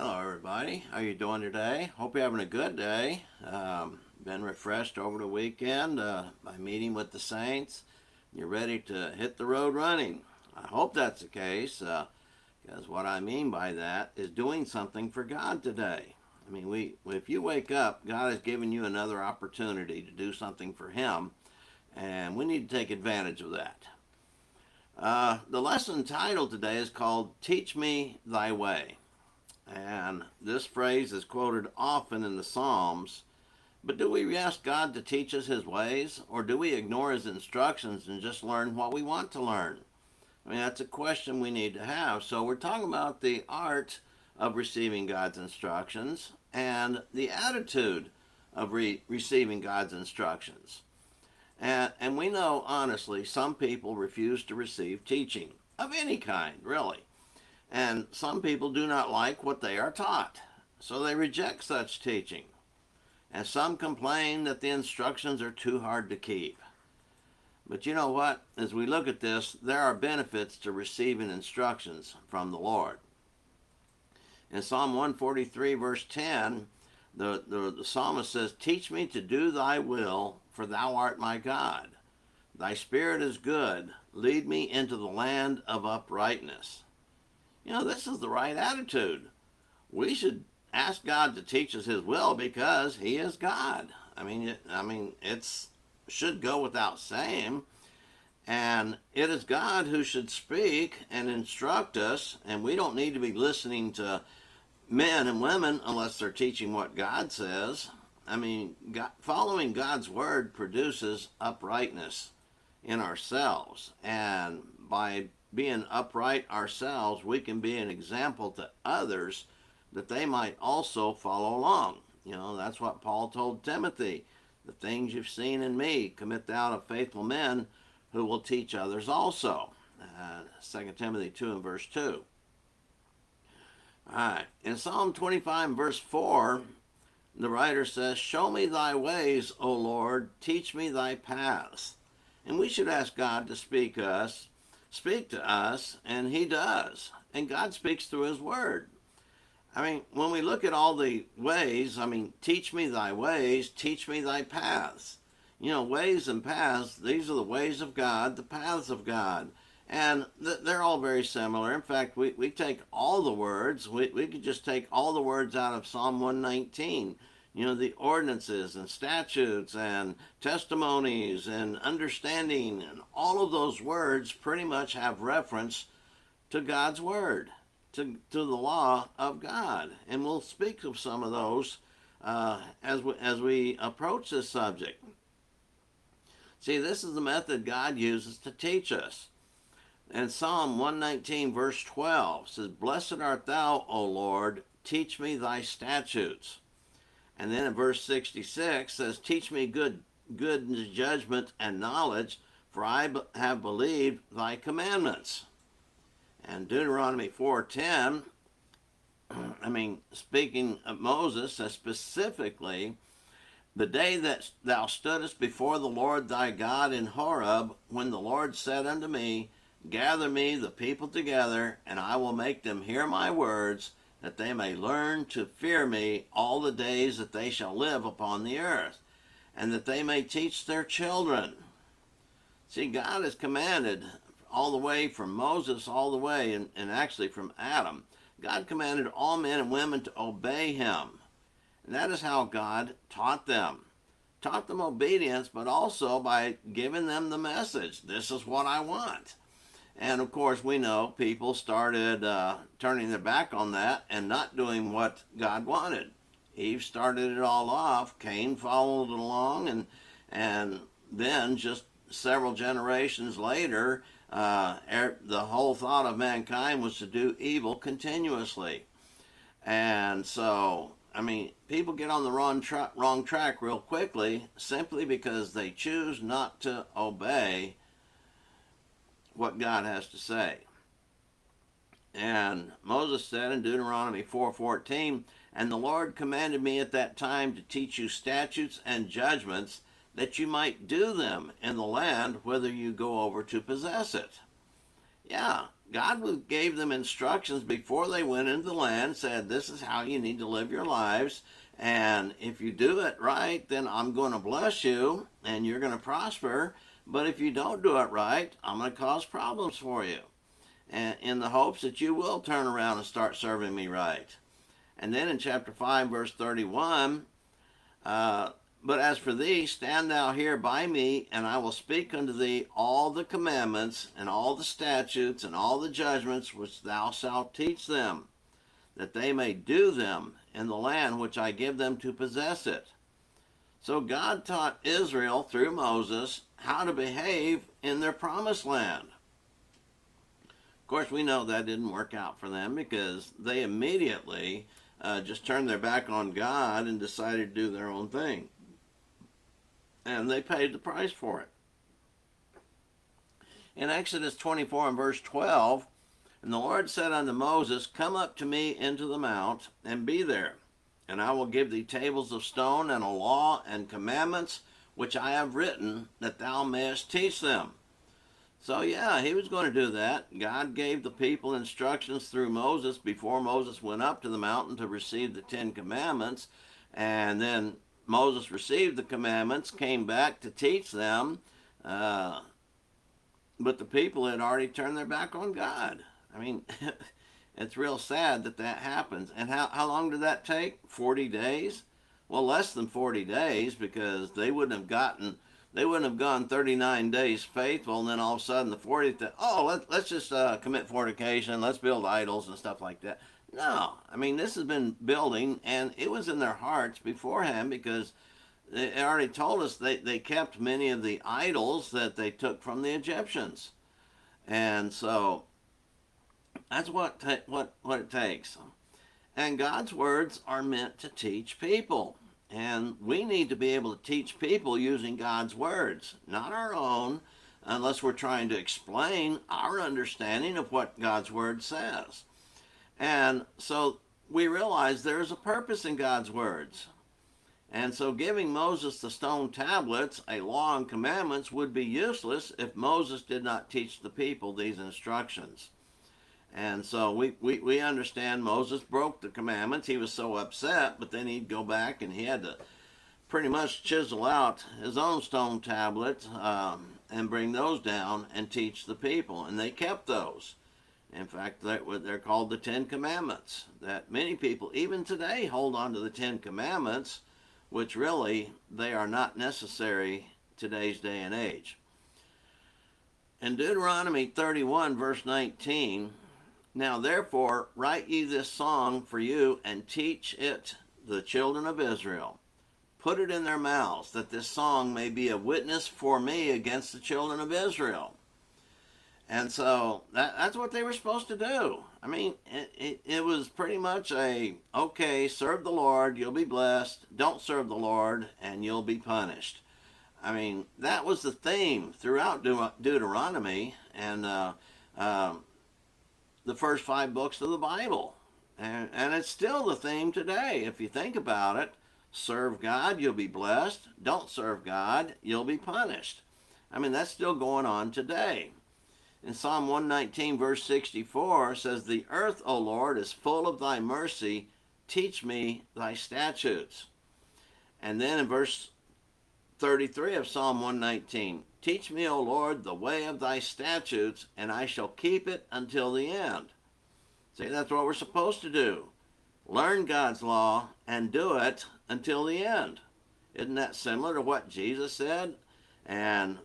Hello, everybody. How you doing today? Hope you're having a good day. Been refreshed over the weekend by meeting with the saints. You're ready to hit the road running. I hope that's the case, because what I mean by that is doing something for God today. I mean, if you wake up, God has given you another opportunity to do something for Him, and we need to take advantage of that. The lesson title today is called "Teach Me Thy Way." And this phrase is quoted often in the Psalms. But do we ask God to teach us His ways, or do we ignore His instructions and just learn what we want to learn? I mean, that's a question we need to have. So, we're talking about the art of receiving God's instructions and the attitude of receiving God's instructions. And we know, honestly, some people refuse to receive teaching of any kind, really. And some people do not like what they are taught, so they reject such teaching. And some complain that the instructions are too hard to keep. But you know what? As we look at this, there are benefits to receiving instructions from the Lord. In Psalm 143, verse 10, the psalmist says, "Teach me to do thy will, for thou art my God. Thy spirit is good. Lead me into the land of uprightness." You know, this is the right attitude. We should ask God to teach us His will because He is God. It's should go without saying. And it is God who should speak and instruct us, and we don't need to be listening to men and women unless they're teaching what God says. Following God's word produces uprightness in ourselves, and by being upright ourselves, we can be an example to others that they might also follow along. You know, that's what Paul told Timothy. The things you've seen in me, commit thou to faithful men who will teach others also. 2 Timothy 2 and verse 2. All right. In Psalm 25 verse 4, the writer says, "Show me thy ways, O Lord, teach me thy paths." And we should ask God to speak to us, and He does. And God speaks through His Word. When we look at all the ways, teach me thy ways, teach me thy paths. You know, ways and paths, these are the ways of God, the paths of God. And they're all very similar. In fact, we take all the words, we could just take all the words out of Psalm 119. You know, the ordinances and statutes and testimonies and understanding, and all of those words pretty much have reference to God's word, to the law of God. And we'll speak of some of those as we approach this subject. See, this is the method God uses to teach us. And Psalm 119 verse 12 says, "Blessed art thou, O Lord, teach me thy statutes." And then in verse 66 says, "Teach me good judgment and knowledge, for I have believed thy commandments." And Deuteronomy 4:10, speaking of Moses, says specifically, "The day that thou stoodest before the Lord thy God in Horeb, when the Lord said unto me, Gather me the people together, and I will make them hear my words, that they may learn to fear me all the days that they shall live upon the earth, and that they may teach their children." See, God has commanded all the way from Moses, all the way, and actually from Adam. God commanded all men and women to obey Him. And that is how God taught them. Taught them obedience, but also by giving them the message. This is what I want. And of course, we know people started turning their back on that and not doing what God wanted. Eve started it all off. Cain followed along, and then just several generations later, the whole thought of mankind was to do evil continuously. And so, people get on the wrong track real quickly simply because they choose not to obey what God has to say. And Moses said in Deuteronomy 4:14, "And the Lord commanded me at that time to teach you statutes and judgments, that you might do them in the land whither you go over to possess it." Yeah, God gave them instructions before they went into the land, said this is how you need to live your lives. And if you do it right, then I'm going to bless you and you're going to prosper. But if you don't do it right, I'm going to cause problems for you. And in the hopes that you will turn around and start serving me right. And then in chapter 5, verse 31, but as for thee, stand thou here by me, and I will speak unto thee all the commandments, and all the statutes, and all the judgments which thou shalt teach them, that they may do them in the land which I give them to possess it. So God taught Israel through Moses how to behave in their promised land. Of course, we know that didn't work out for them because they immediately just turned their back on God and decided to do their own thing. And they paid the price for it. In Exodus 24 and verse 12, and the Lord said unto Moses, come up to me into the mount, and be there. And I will give thee tables of stone, and a law and commandments, which I have written, that thou mayest teach them. So yeah, he was going to do that. God gave the people instructions through Moses before Moses went up to the mountain to receive the 10 commandments. And then Moses received the commandments, came back to teach them, but the people had already turned their back on God. I mean, it's real sad that that happens. And how long did that take? 40 days? Well, less than 40 days, because they wouldn't have gone 39 days faithful, and then all of a sudden the 40th, let's just commit fornication, let's build idols and stuff like that. No, I mean, this has been building, and it was in their hearts beforehand, because they already told us they kept many of the idols that they took from the Egyptians. And so that's what it takes. And God's words are meant to teach people. And we need to be able to teach people using God's words, not our own, unless we're trying to explain our understanding of what God's word says. And so we realize there's a purpose in God's words. And so giving Moses the stone tablets, a law and commandments, would be useless if Moses did not teach the people these instructions. And so we understand Moses broke the commandments. He was so upset, but then he'd go back and he had to pretty much chisel out his own stone tablets and bring those down and teach the people. And they kept those. In fact, they're called the 10 Commandments, that many people, even today, hold on to the 10 Commandments, which really, they are not necessary today's day and age. In Deuteronomy 31, verse 19, now therefore write ye this song for you, and teach it the children of Israel. Put it in their mouths, that this song may be a witness for me against the children of Israel. And so that's what they were supposed to do. I mean, it was pretty much okay, serve the Lord, you'll be blessed. Don't serve the Lord, and you'll be punished. I mean, that was the theme throughout Deuteronomy and the first 5 books of the Bible. And it's still the theme today, if you think about it. Serve God, you'll be blessed. Don't serve God, you'll be punished. I mean, that's still going on today. In Psalm 119, verse 64, says, the earth, O Lord, is full of thy mercy. Teach me thy statutes. And then in verse 33 of Psalm 119, teach me, O Lord, the way of thy statutes, and I shall keep it until the end. See, that's what we're supposed to do. Learn God's law and do it until the end. Isn't that similar to what Jesus said? And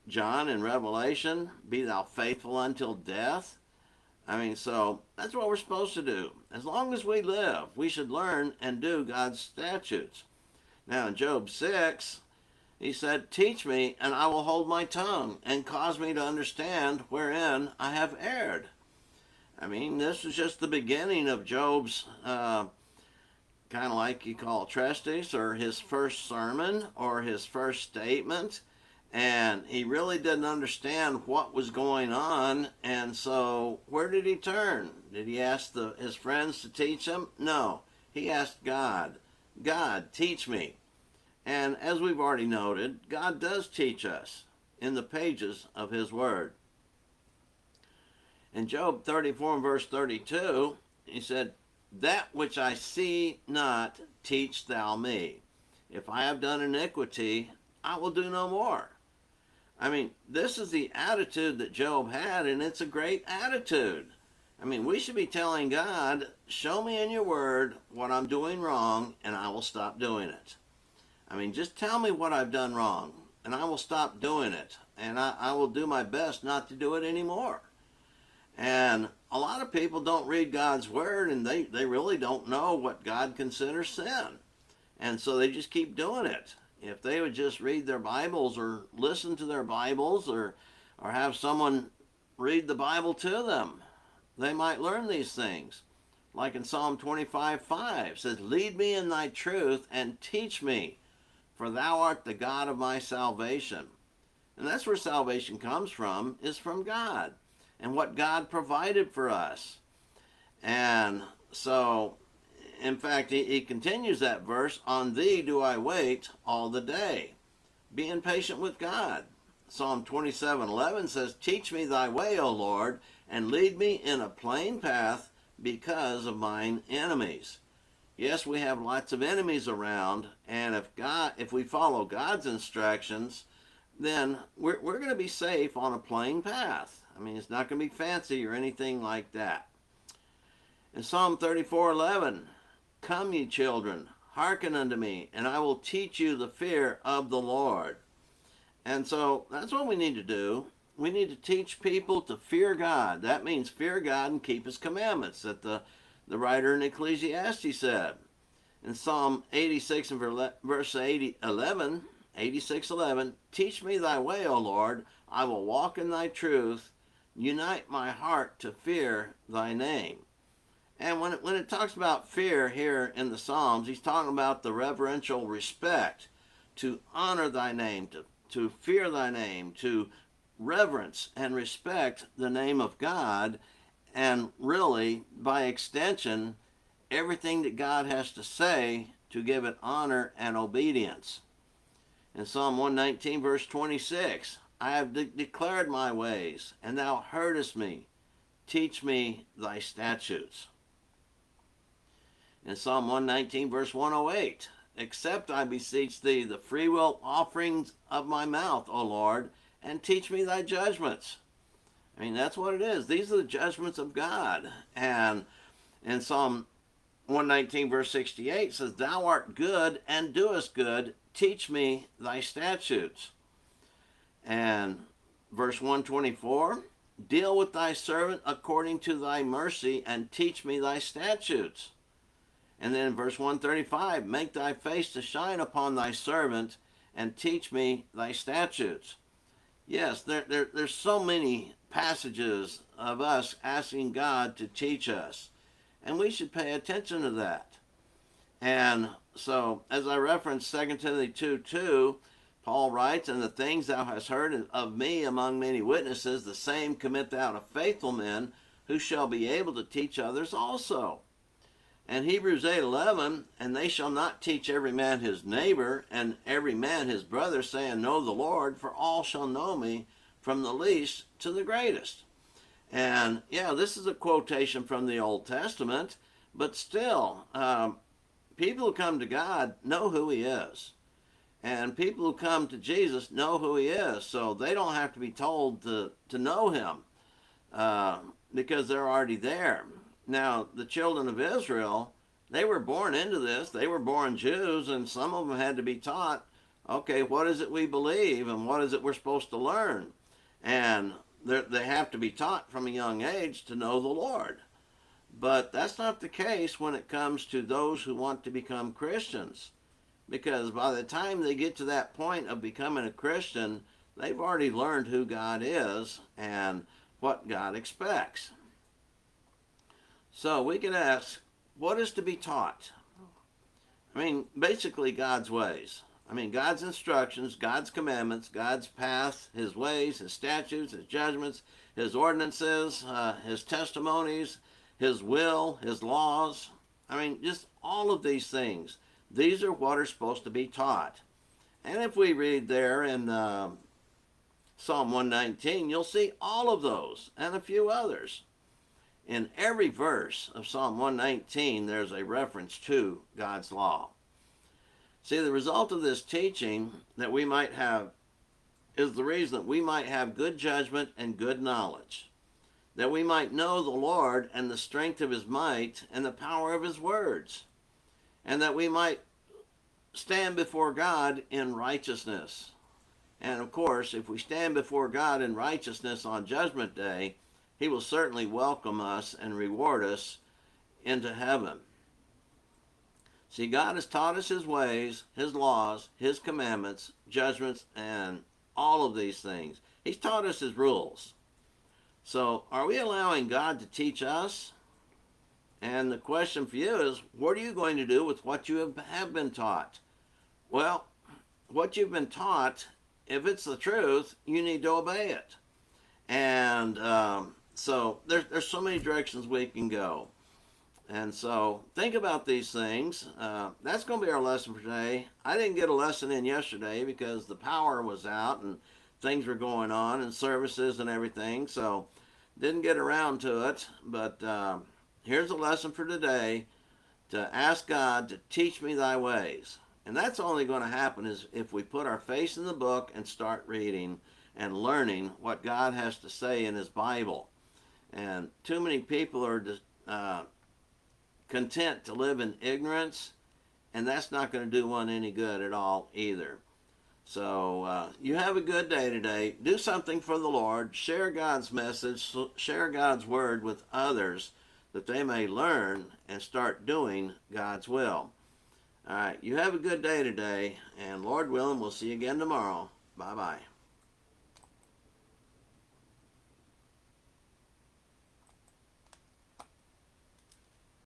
John in Revelation, be thou faithful until death. I mean, so that's what we're supposed to do. As long as we live, we should learn and do God's statutes. Now in Job 6, he said, teach me, and I will hold my tongue, and cause me to understand wherein I have erred. I mean, this is just the beginning of Job's kind of like you call treatise, or his first sermon, or his first statement. And he really didn't understand what was going on. And so where did he turn? Did he ask his friends to teach him? No. He asked God, God, teach me. And as we've already noted, God does teach us in the pages of his word. In Job 34 and verse 32, he said, that which I see not, teach thou me. If I have done iniquity, I will do no more. I mean, this is the attitude that Job had, and it's a great attitude. I mean, we should be telling God, show me in your word what I'm doing wrong, and I will stop doing it. I mean, just tell me what I've done wrong, and I will stop doing it, and I will do my best not to do it anymore. And a lot of people don't read God's word, and they really don't know what God considers sin. And so they just keep doing it. If they would just read their Bibles or listen to their Bibles or have someone read the Bible to them, they might learn these things. Like in Psalm 25:5 says, lead me in thy truth and teach me, for thou art the God of my salvation. And that's where salvation comes from, is from God and what God provided for us. And so, in fact, he continues that verse, on thee do I wait all the day. Being patient with God. Psalm 27:11 says, teach me thy way, O Lord, and lead me in a plain path because of mine enemies. Yes, we have lots of enemies around, and if we follow God's instructions, then we're going to be safe on a plain path. I mean, it's not going to be fancy or anything like that. In Psalm 34:11, come ye children, hearken unto me, and I will teach you the fear of the Lord. And so that's what we need to do. We need to teach people to fear God. That means fear God and keep his commandments, that the writer in Ecclesiastes said. In Psalm 86 and verse 11, 86:11, teach me thy way, O Lord, I will walk in thy truth, unite my heart to fear thy name. And when it talks about fear here in the Psalms, he's talking about the reverential respect, to honor thy name, to fear thy name, to reverence and respect the name of God, and really, by extension, everything that God has to say, to give it honor and obedience. In Psalm 119, verse 26, I have declared my ways, and thou heardest me. Teach me thy statutes. In Psalm 119, verse 108, accept, I beseech thee, the freewill offerings of my mouth, O Lord, and teach me thy judgments. I mean, that's what it is. These are the judgments of God. And in Psalm 119, verse 68 says, thou art good and doest good. Teach me thy statutes. And verse 124, deal with thy servant according to thy mercy and teach me thy statutes. And then in verse 135, make thy face to shine upon thy servant and teach me thy statutes. Yes, there's so many passages of us asking God to teach us, and we should pay attention to that. And so, as I referenced 2 Timothy 2:2, Paul writes, and the things thou hast heard of me among many witnesses, the same commit thou to faithful men, who shall be able to teach others also. And Hebrews 8:11, and they shall not teach every man his neighbor, and every man his brother, saying, know the Lord, for all shall know me, from the least to the greatest. And yeah, this is a quotation from the Old Testament, but still, people who come to God know who he is. And people who come to Jesus know who he is, so they don't have to be told to know him, because they're already there. Now, the children of Israel, they were born into this. They were born Jews, and some of them had to be taught, okay, what is it we believe, and what is it we're supposed to learn? And they have to be taught from a young age to know the Lord. But that's not the case when it comes to those who want to become Christians, because by the time they get to that point of becoming a Christian, they've already learned who God is and what God expects. So we can ask, what is to be taught? I mean, basically God's ways. I mean, God's instructions, God's commandments, God's path, his ways, his statutes, his judgments, his ordinances, his testimonies, his will, his laws. I mean, just all of these things. These are what are supposed to be taught. And if we read there in 2 Psalm 119, you'll see all of those and a few others. In every verse of Psalm 119, there's a reference to God's law. See, the result of this teaching that we might have is the reason that we might have good judgment and good knowledge, that we might know the Lord and the strength of his might and the power of his words, and that we might stand before God in righteousness. And of course, if we stand before God in righteousness on Judgment Day, he will certainly welcome us and reward us into heaven. See, God has taught us his ways, his laws, his commandments, judgments, and all of these things. He's taught us his rules. So are we allowing God to teach us? And the question for you is, what are you going to do with what you have been taught? Well, what you've been taught, if it's the truth, you need to obey it. And so there's so many directions we can go. And so think about these things. That's going to be our lesson for today. I didn't get a lesson in yesterday because the power was out and things were going on and services and everything. So didn't get around to it. But here's a lesson for today, to ask God to teach me thy ways. And that's only going to happen is if we put our face in the book and start reading and learning what God has to say in his Bible. And too many people are content to live in ignorance, and that's not going to do one any good at all either. So you have a good day today. Do something for the Lord. Share God's message. Share God's word with others that they may learn and start doing God's will. All right, you have a good day today, and Lord willing, we'll see you again tomorrow. Bye-bye.